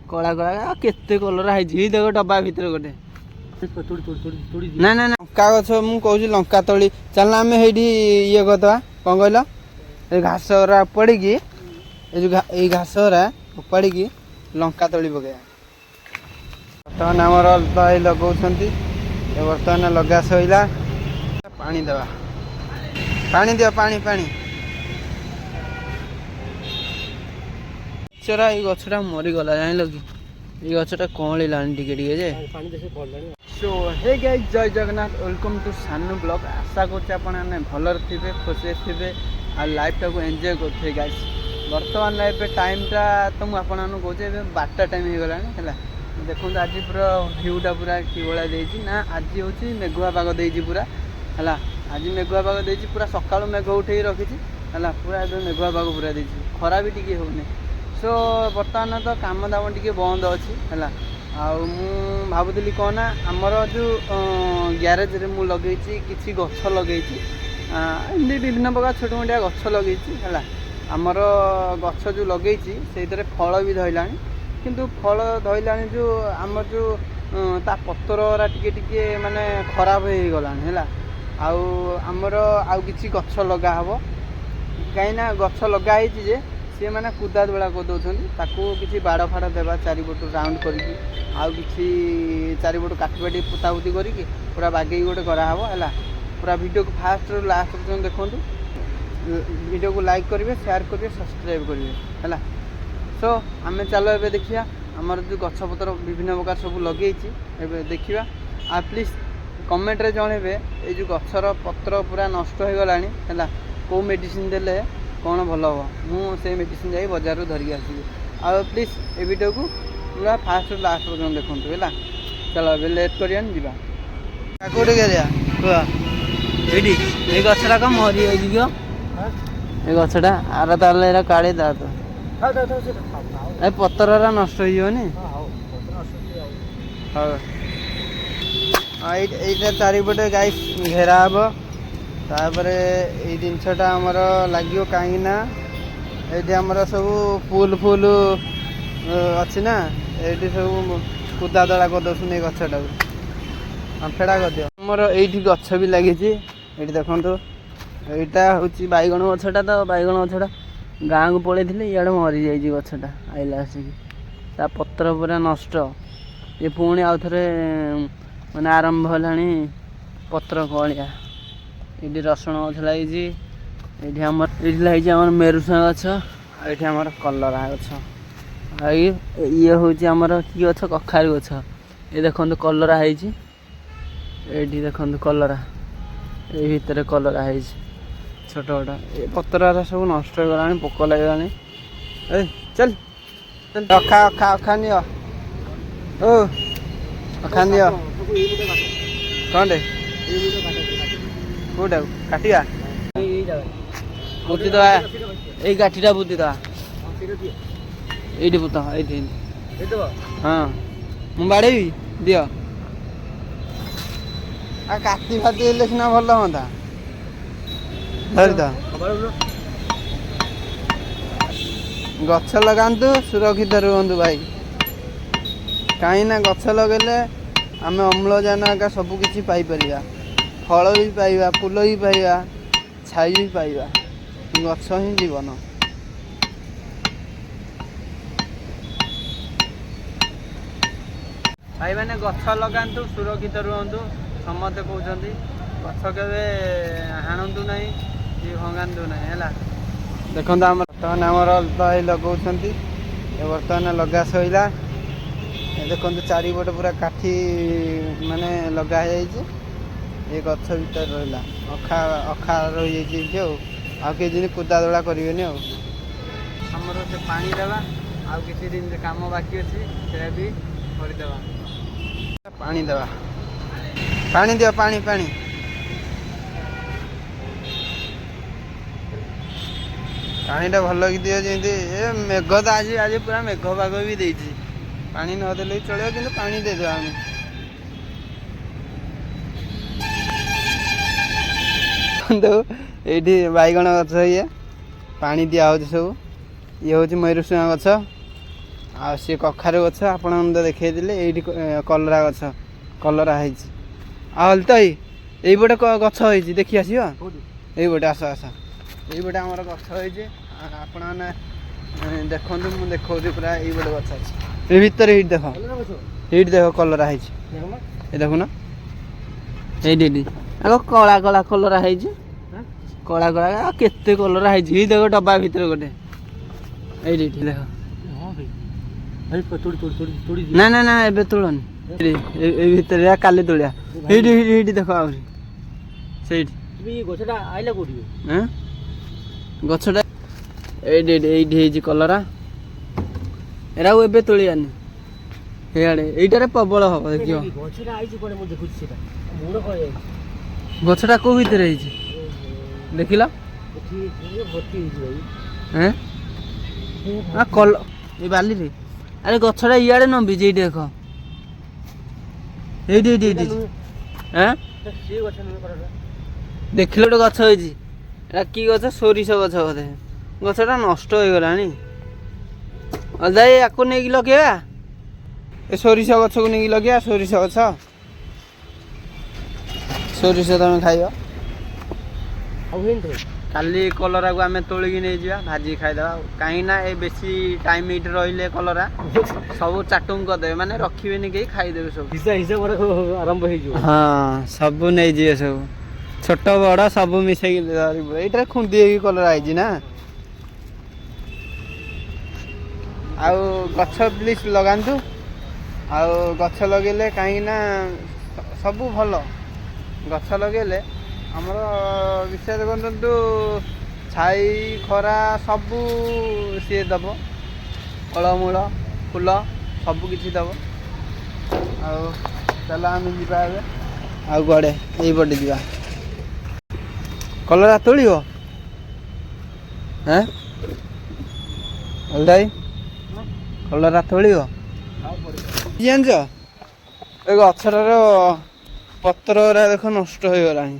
कला कला केते कलर है देख डब्बा भितर गोटे ना ना लंका गछ मुझे लंका तली चलना आम ये करदे कौन कहल ये घास गुरा उपाड़ी ये घास गुरा उपाड़ी लंका तली पकड़ा बर्तमान आमर लगाउछंती बर्तमान लगा सैला पानी देवा पानी दिया पानी पानी चरा ये गछटा मरीगला जान कि ये गछटा कौला टिके जे सो हे गाइस जय जगन्नाथ वेलकम टू सानू ब्लॉग आशा कर भलर थे खुशी थे आ लाइफ टाक एंजॉय करते गाइस बर्तमान लाइफ टाइमटा तो मुझे कहे 12टा टाइम हो गला है देखो आज पूरा भ्यूटा पूरा किभला देती ना आज हूँ मेघुआ पाग देती पूरा है आज मेघुआ पाग देती पूरा सकालू मेघ उठे रखी है पूरा एकदम मेघुआ पाग पूरा देती खरा भी टी होने सो बर्तमान तो काम दाम टी बंद अच्छी है भावुली कौन ना आमर जो ग्यारेज रे मुझे लगे किसी गछ लगे एमती विभिन्न प्रकार छोट मोटिया गछ लगे है आमर गछ जो लगे से फल भी धरला किंतु फल धरला जो आम जो ता पतर टिके माने खराब हो गला है आमर आउ किसी गछ लगा हम कहीं गछ लगाई जे सी मैंने कुदा दोड़ा करदे किसी बाड़ फाड़ देवा चारिपट राउंड करके आउ कि चारिपट काटिबाटी पोतापुती करके पूरा बागे गोटे कराव है पूरा वीडियो को फास्ट लास्ट पर्यटन देखूँ वीडियो को लाइक करेंगे शेयर करेंगे सब्सक्राइब करेंगे है सो आम चलो ए देखिए आमर जो गछपतर विभिन्न प्रकार सब लगे देखा आ प्लीज कमेंट रे जनइबे ये जो गछर पत्र पूरा नष्ट हो गला है कौ मेडिसिन देले कौन भल हम मुझे मेडिसिन जा बजार धरिकी आसबि आ प्लीज ये वीडियो को पूरा फास्ट लास्ट पर्यटन देखूँ है चलो ए लेट कर कौटे कह ये गछटा कम मरी गयो ये गछटा आर ताले काढ़ी दा तो ए पतर नष्ट होनी हाँ ये चारिपटे गाई घेरा हम तापर ये जिनसटा आमर लगे कहीं ये आमर सब फुल फुल अच्छी ना ये सब कुदा दड़ा करदे गछटा फेड़ा कर दियो आमर ये गछ भी लगी ये देखो यहाँ हूँ बैगण गछटा तो बैगण गछटा गाँ को पलि इे मरी जाइए गछटा आइला आसिक पत्र पूरा नष्ट ये पुणी आउ थे मैंने आरंभ है पत्र कलिया ये रसुण गछ लगी ये आम मेरुसा गछ ये आम कलरा गछ ये हूँ आमर कि गछ कखारू गछ ये देखो कलरा है ये देखो कलरा ये भितर कलरा है छोट छोट ये पतर सब नष्ट हो गला पोक लगे चल अखा अखा अखा नि ओ अखा नि कौन कौटा काटिया बुद्धि दवा ये गाठीटा बुद्धि दवा ये पुत ये हाँ मुझे बाड़े दियो आ काटी फाटी सिना भल हाँ गछ लगातु सुरक्षित रुहतु भाई कहीं गछ लगे आम अम्लजान का सबकि पाइपर फल भी पाइबा फूल भी पाइबा छाई भी पाइबा गछ ही जीवन भाई मैंने गछ लगातु सुरक्षित रुहतु समस्ते कहते गछ के हाणु ना कि भंगातु ना है देखो आम बर्तमान आमर लगाउछंती बर्तमान लगा सैला देखो चारिपट पूरा काठी माने लगा ये गछ भीतर रहा अखा अखा रही आगे दिन कुदा दड़ा करेंगे आमर से पानी देवा आ किसी दिन काम बाकी अच्छे से भी करदेवा पानी देवा पानी दियो पानी पानी पानीटा भल कि दियो जमी मेघ तो आज आज पूरा मेघ पाग भी देती पानी नदेले चलो कि पानी देदेवा आम ये बैगण गछ ये पानी दिया सब ये हूँ मयूरसिंह गछ ଆଉ ସିଏ କଖାରୁ ଗଛ ଆପଣଙ୍କୁ ତ ଦେଖେଇଥିଲେ। ଏଇଠି କଲରା ଗଛ କଲରା ହେଇଛି। ଆଉ ହଲ୍ ତ ଏଇପଟେ ଗଛ ହେଇଛି ଦେଖି ଆସିବ। ଏଇପଟେ ଆସ ଆସ, ଏଇପଟେ ଆମର ଗଛ ହେଇଛି। ଆପଣମାନେ ଦେଖନ୍ତୁ, ମୁଁ ଦେଖଉଛି ପୁରା ଏଇପଟେ ଗଛ ଅଛି। ଏ ଭିତରେ ଏଇଠି ଦେଖ, ଏଇଠି ଦେଖ କଲରା ହେଇଛି। ଏ ଦେଖୁନ ଏଇଠି ଏଇଠି ଆଗ କଳା କଳା କଲରା ହେଇଛି। କଳା କଳା କେତେ କଲରା ହେଇଛି। ଏଇ ଦେଖ ଡବା ଭିତରେ ଗୋଟେ ଏଇଠି ଏଇଠି ଦେଖ। ନା ନା ନା ଏବେ ତୋଳନି, ଏଇ ଭିତରେ କାଲି ତୋଳିଆ। ଏଇଠି ଏଇଠି ଏଇଠି ଦେଖ ଆହୁରି ସେଇଠି ଗଛଟା ଆଇଲା କୋଉଠି? ଗଛଟା ଏଇଠି ଏଇଠି ଏଇଠି ହେଇଛି କଲରା। ଏରାକୁ ଏବେ ତୋଳିଆନି, ସେଇଆଡେ ଏଇଟାରେ ପ୍ରବଳ ହବ ଦେଖିବ। ଗଛଟା ଆଇଛି କୁଆଡେ ମୁଁ ଦେଖୁଛି ସେଟା ମୁଣ୍ଡ କଣ ଯାଇଛି। ଗଛଟା କୋଉ ଭିତରେ ହେଇଛି ଦେଖିଲ? ଏଠି ଭର୍ତ୍ତି ହେଇଛି ଭାଇ। ଏଇ ବାଲିରେ ଆରେ ଗଛଟା ଇଆଡେ ନମ୍ବିଛି। ଏଇଠି ଦେଖ, ଏଇଠି ଏଇଠି ଏଇଠି ଦେଖିଲ ଗୋଟେ ଗଛ ହେଇଛି। ଏଟା କି ଗଛ? ସୋରିଷ ଗଛ ବୋଧେ। ଗଛଟା ନଷ୍ଟ ହେଇଗଲାଣି। ଅଲଦା ୟାକୁ ନେଇକି ଲଗେଇବା, ଏ ସୋରିଷ ଗଛକୁ ନେଇକି ଲଗେଇବା। ସୋରିଷ ଗଛ, ସୋରିଷ ତମେ ଖାଇବ। କାଲି କଲରାକୁ ଆମେ ତୋଳିକି ନେଇଯିବା, ଭାଜିକି ଖାଇଦେବା। କାହିଁକିନା ଏ ବେଶୀ ଟାଇମ୍ ଏଇଠି ରହିଲେ କଲରା ସବୁ ଚାଟୁଙ୍ଗ କରିଦେବେ, ମାନେ ରଖିବେନି କେହି, ଖାଇଦେବେ ସବୁ। ଆରମ୍ଭ ହେଇଯିବ। ହଁ ସବୁ ନେଇଯିବେ ସବୁ, ଛୋଟ ବଡ଼ ସବୁ ମିଶେଇକି ଧରିବୁ। ଏଇଟାରେ ଖୁନ୍ଦି ହେଇକି କଲରା ହେଇଛି ନା। ଆଉ ଗଛ ପ୍ଲିଜ୍ ଲଗାନ୍ତୁ। ଆଉ ଗଛ ଲଗେଇଲେ କାହିଁକିନା ସବୁ ଭଲ। ଗଛ ଲଗେଇଲେ ଆମର ବିଶ୍ୱାସ କରନ୍ତୁ, ଛାଇ ଖରା ସବୁ ସିଏ ଦେବ। ଫଳମୂଳ ଫୁଲ ସବୁ କିଛି ଦେବ। ଆଉ ଚାଲ ଆମେ ଯିବା ଏବେ ଆଉ କୁଆଡ଼େ, ଏଇପଟେ ଯିବା। କଲରା ତୋଳିବ ଭାଇ? କଲରା ତୋଳିବ? ଜାଣିଛ ଏ ଗଛଟାର ପତ୍ର ଗୁରା ଦେଖ ନଷ୍ଟ ହେଇଗଲାଣି।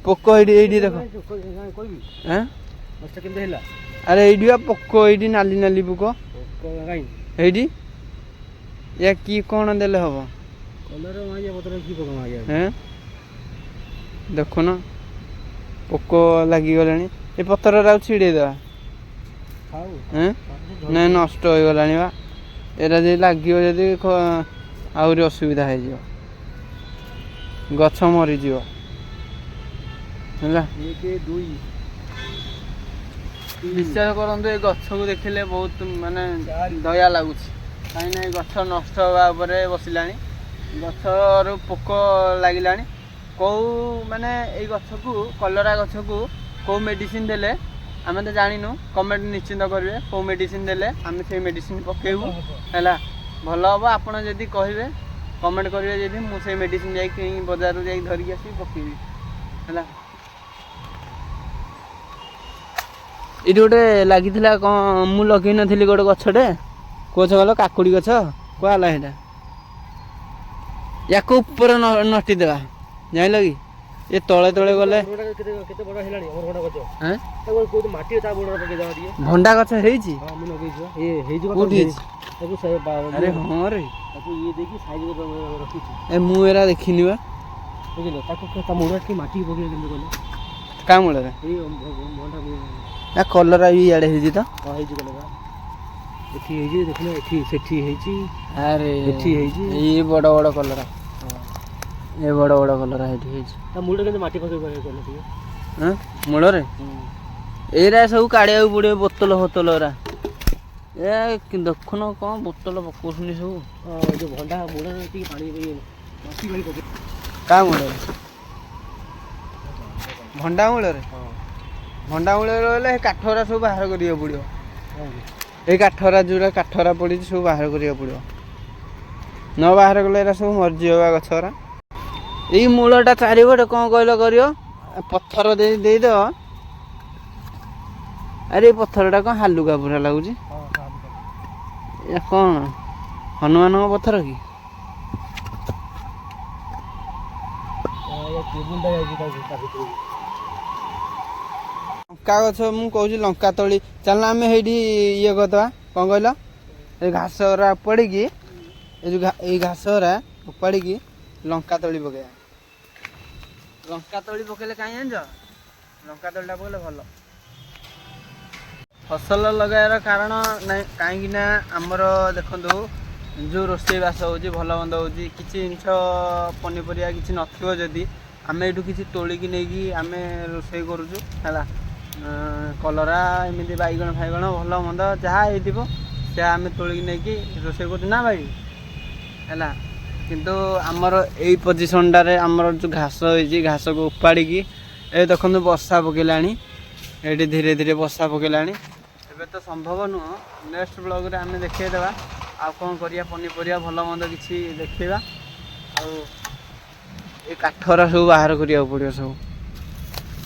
ପୋକ ଏଇଠି ଏଇଠି ଦେଖ। ଆରେ ଏଇଠି ବା ପୋକ, ଏଇଠି ନାଲି ନାଲି ପୋକ ଏଇଠି। ୟା କି କଣ ଦେଲେ ହବ? ଦେଖୁନ ପୋକ ଲାଗିଗଲାଣି। ଏ ପତ୍ରଟା ଆଉ ଛିଡ଼େଇଦେବା। ନାଇଁ ନଷ୍ଟ ହେଇଗଲାଣି ବା। ଏରା ଯଦି ଲାଗିବ ଯଦି ଆହୁରି ଅସୁବିଧା ହେଇଯିବ, ଗଛ ମରିଯିବ ହେଲା। ବିଶ୍ୱାସ କରନ୍ତୁ, ଏ ଗଛକୁ ଦେଖିଲେ ବହୁତ ମାନେ ଦୟା ଲାଗୁଛି। କାହିଁକିନା ଏ ଗଛ ନଷ୍ଟ ହେବା ଉପରେ ବସିଲାଣି। ଗଛରୁ ପୋକ ଲାଗିଲାଣି। କେଉଁ ମାନେ ଏଇ ଗଛକୁ, କଲରା ଗଛକୁ କେଉଁ ମେଡ଼ିସିନ୍ ଦେଲେ ଆମେ ତ ଜାଣିନୁ। କମେଣ୍ଟ ନିଶ୍ଚିନ୍ତ କରିବେ କେଉଁ ମେଡ଼ିସିନ୍ ଦେଲେ ଆମେ ସେଇ ମେଡ଼ିସିନ୍ ପକାଇବୁ ହେଲା। ଭଲ ହେବ। ଆପଣ ଯଦି କହିବେ, କମେଣ୍ଟ କରିବେ ଯଦି, ମୁଁ ସେଇ ମେଡ଼ିସିନ୍ ଯାଇକି ବଜାରରୁ ଯାଇକି ଧରିକି ଆସିକି ପକାଇବି ହେଲା। ଏଇଠି ଗୋଟେ ଲାଗିଥିଲା କ'ଣ, ମୁଁ ଲଗେଇ ନଥିଲି ଗୋଟେ ଗଛଟେ। କେଉଁ ଗଛ କହିଲ? କାକୁଡ଼ି ଗଛ। କୁଆ ହେଲା ସେଇଟା? ୟାକୁ ଉପରେ ନଟି ଦେବା, ଜାଣିଲ କି? ଏ ତଳେ ତଳେ ଗଲେ ଭଣ୍ଡା ଗଛ ହେଇଛି। କୋଉଠି ହେଇଛି? ଆରେ ହଁ ରେ, ଏ ମୁଁ ଏରା ଦେଖିନି ବା। ବୁଝିଲ, ତାକୁ ତା ମୂଳରେ ଟିକେ ମାଟି ପକେଇ କହିଲେ। କା ମୂଳରେ? ଏ କଲରା ବି ଇଆଡ଼େ ହେଇଛି ତ। ହେଇଛି କଲରା ଏଠି ହେଇଛି, ଦେଖୁନ ଏଠି ସେଠି ହେଇଛି। ଆରେ ଏଠି ହେଇଛି, ଏଇ ବଡ଼ ବଡ଼ କଲରା। ଏ ବଡ଼ ବଡ଼ କଲରା ଏଠି ହେଇଛି। ତା ମୂଳରେ କିନ୍ତୁ ମାଟି ପକେଇ ମୂଳରେ ଏଇରା ସବୁ କାଢ଼ିବାକୁ ପଡ଼ିବ। ବୋତଲ ଫୋତଲ ଏରା ଏ ଦେଖୁନ କ'ଣ ବୋତଲ ପକଉଛନ୍ତି ସବୁ। ଯେଉଁ ଭଣ୍ଡା ମୂଳରେ ଟିକେ ପାଣି ମାଟି ପାଣି ପକେଇ। କା ମୂଳରେ? ଭଣ୍ଡା ମୂଳରେ? ଭଣ୍ଡା ମୂଳରେ ରହିଲେ ଏ କାଠରା ସବୁ ବାହାର କରିବାକୁ ପଡ଼ିବ। ଏଇ କାଠରା ଯେଉଁଟା କାଠରା ପଡ଼ିଛି ସବୁ ବାହାର କରିବାକୁ ପଡ଼ିବ। ନ ବାହାର କଲେ ଏରା ସବୁ ମରିଯିବ ବା ଗଛରା। ଏଇ ମୂଳଟା ଚାରିପଟେ କ'ଣ କହିଲ କରିବ? ପଥର ଦେଇଦେବ। ଆରେ ଏଇ ପଥରଟା କ'ଣ ହାଲୁକା ପୁରା ଲାଗୁଛି। ଏ କ'ଣ ହନୁମାନଙ୍କ ପଥର କି? ଲଙ୍କା ଗଛ ମୁଁ କହୁଛି ଲଙ୍କା ତଳି ଚାଲୁନ ଆମେ ସେଇଠି ଇଏ କରିଦେବା। କ'ଣ କହିଲ? ଏ ଘାସ ଗୁରା ଉପାଡ଼ିକି ଏଇ ଘାସ ଗୁରା ଉପାଡ଼ିକି ଲଙ୍କା ତଳି ପକେଇବା। ଲଙ୍କା ତଳି ପକେଇଲେ କାହିଁ ଜାଣିଛ? ଲଙ୍କା ତଳିଟା ପକେଇଲେ ଭଲ ଫସଲ ଲଗାଇବାର କାରଣ ନାଇଁ କାହିଁକି ନା ଆମର ଦେଖନ୍ତୁ ଯେଉଁ ରୋଷେଇବାସ ହେଉଛି ଭଲ ମନ୍ଦ ହେଉଛି କିଛି ଜିନିଷ ପନିପରିବା କିଛି ନଥିବ ଯଦି ଆମେ ଏଇଠୁ କିଛି ତୋଳିକି ନେଇକି ଆମେ ରୋଷେଇ କରୁଛୁ ହେଲା। କଲରା ଏମିତି ବାଇଗଣ ଫାଇଗଣ ଭଲ ମନ୍ଦ ଯାହା ହେଇଥିବ ସେ ଆମେ ତୋଳିକି ନେଇକି ରୋଷେଇ କରୁଛୁ ନା ଭାଇ ହେଲା। କିନ୍ତୁ ଆମର ଏଇ ପୋଜିସନଟାରେ ଆମର ଯେଉଁ ଘାସ ହେଇଛି ଘାସକୁ ଉପାଡ଼ିକି ଏ ଦେଖନ୍ତୁ ବର୍ଷା ପକେଇଲାଣି ଏଇଠି ଧୀରେ ଧୀରେ ବର୍ଷା ପକେଇଲାଣି। ଏବେ ତ ସମ୍ଭବ ନୁହଁ ନେକ୍ସଟ ବ୍ଲଗରେ ଆମେ ଦେଖେଇଦେବା ଆଉ କ'ଣ କରିବା ପନିପରିବା ଭଲ ମନ୍ଦ କିଛି ଦେଖେଇବା। ଆଉ ଏ କାଠରା ସବୁ ବାହାର କରିବାକୁ ପଡ଼ିବ ସବୁ।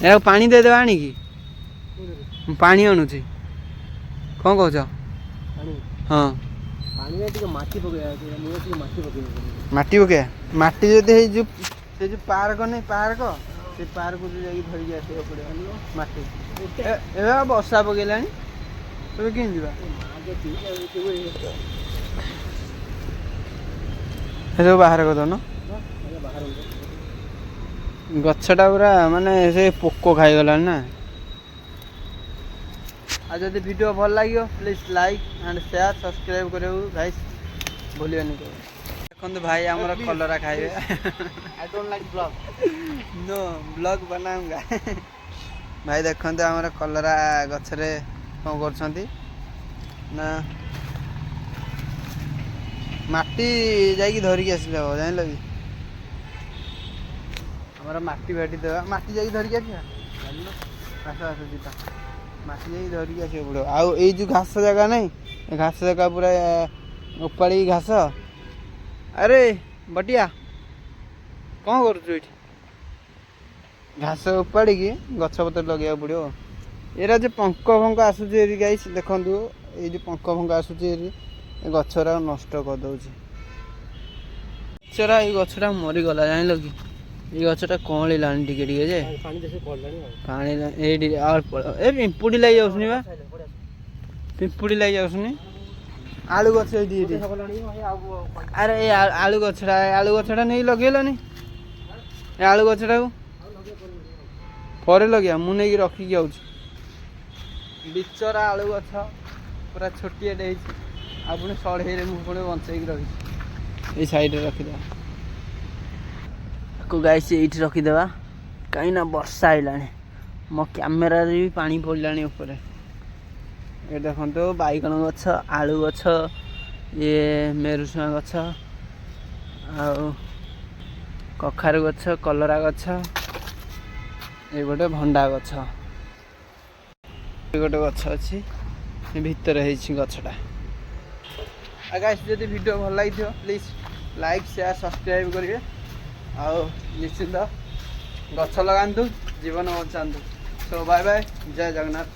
ଏହାକୁ ପାଣି ଦେଇଦେବା ଆଣିକି ପାଣି ଆଣୁଛି କ'ଣ କହୁଛ? ହଁ ମାଟି ପକେଇବା ମାଟି ଯଦି ହେଇ ଯେଉଁ ସେ ଯେଉଁ ପାର୍କ ନାହିଁ ପାର୍କ ସେ ପାର୍କକୁ ଯାଇକି ଧରିକି ଆସିବାକୁ ପଡ଼ିବ ମାଟି। ଏବେ ବର୍ଷା ପକେଇଲାଣି ଏବେ କେମିତି ଯିବା? ଏସବୁ ବାହାର କରିଦେଉନ ଗଛଟା ପୁରା ମାନେ ସେ ପୋକ ଖାଇଗଲାଣି ନା। ଆଉ ଯଦି ଭିଡ଼ିଓ ଭଲ ଲାଗିବ please like and share subscribe କରିବାକୁ ଗାଇସ୍ ଭୁଲିବନି। ଦେଖନ୍ତୁ ଭାଇ ଆମର କଲରା ଖାଇବେ। I don't like vlog. No vlog बनाऊंगा। ଭାଇ ଦେଖନ୍ତୁ ଆମର କଲରା ଗଛରେ କ'ଣ କରୁଛନ୍ତି ନା ମାଟି ଯାଇକି ଧରିକି ଆସିଲେ ହବ ଜାଣିଲ କି? ଆମର ମାଟି ଫାଟି ଦେବା ମାଟି ଯାଇକି ଧରିକି ଆସିବା ଆସ ଆସ ଯିବା ମାଟି ଯାଇକି ଧରିକି ଆସିବାକୁ ପଡ଼ିବ। ଆଉ ଏଇ ଯେଉଁ ଘାସ ଜାଗା ନାହିଁ ଏ ଘାସ ଜାଗା ପୁରା ଉପାଡ଼ିକି ଘାସ। ଆରେ ବଟିଆ କ'ଣ କରୁଛୁ ଏଇଠି? ଘାସ ଉପାଡ଼ିକି ଗଛ ପତ୍ର ଲଗେଇବାକୁ ପଡ଼ିବ। ଏରା ଯେ ପଙ୍କ ଫଙ୍କ ଆସୁଛି ଏରି ଗାଇସ୍ ଦେଖନ୍ତୁ ଏଇ ଯେଉଁ ପଙ୍କ ଫଙ୍କ ଆସୁଛି ଏରି ଏ ଗଛରା ନଷ୍ଟ କରିଦେଉଛି। ଏଇ ଗଛଟା ମରିଗଲା ଜାଣିଲ କି? ଏଇ ଗଛଟା କଅଁଳିଲାଣି ଟିକେ ଟିକେ ଯେ ପାଣି ଏଇଠି ଅଳ୍ପ ଏ ପିମ୍ପୁଡ଼ି ଲାଗି ଯାଉଛନ୍ତି ବା ପିମ୍ପୁଡ଼ି ଲାଗି ଯାଉଛନ୍ତି। ଆଳୁ ଗଛ ଏଇଠି ଏଇଠି ଆରେ ଏଇ ଆଳୁ ଗଛଟା ନେଇ ଲଗେଇଲନି ଏ ଆଳୁ ଗଛଟାକୁ ପରେ ଲଗେଇବା ମୁଁ ନେଇକି ରଖିକି ଯାଉଛି। ବିଚରା ଆଳୁ ଗଛ ପୁରା ଛୋଟିଆଟେ ହେଇଛି ଆଉ ପୁଣି ସଢ଼େଇରେ ମୁଁ ପୁଣି ବଞ୍ଚେଇକି ରଖିଛି। ଏଇ ସାଇଡ଼ରେ ରଖିଦେବା ତାକୁ ଗାଇସ୍ ଏଇଠି ରଖିଦେବା କାହିଁକିନା ବର୍ଷା ଆଇଲାଣି ମୋ କ୍ୟାମେରାରେ ବି ପାଣି ପଡ଼ିଲାଣି ଉପରେ। ଏ ଦେଖନ୍ତୁ ବାଇଗଣ ଗଛ ଆଳୁ ଗଛ ଇଏ ମେରୁସୁଆ ଗଛ ଆଉ କଖାରୁ ଗଛ କଲରା ଗଛ ଏଇ ଗୋଟେ ଭଣ୍ଡା ଗଛ ଗୋଟେ ଗଛ ଅଛି ଭିତରେ ହେଇଛି ଗଛଟା। ଆଉ ଗାଇସ୍ ଯଦି ଭିଡ଼ିଓ ଭଲ ଲାଗିଥିବ ପ୍ଲିଜ୍ ଲାଇକ୍ ସେୟାର ସବସ୍କ୍ରାଇବ୍ କରିବେ ଆଉ ନିଶ୍ଚିନ୍ତ ଗଛ ଲଗାନ୍ତୁ ଜୀବନ ବଞ୍ଚାନ୍ତୁ। ସୋ ବାଏ ବାଏ ଜୟ ଜଗନ୍ନାଥ।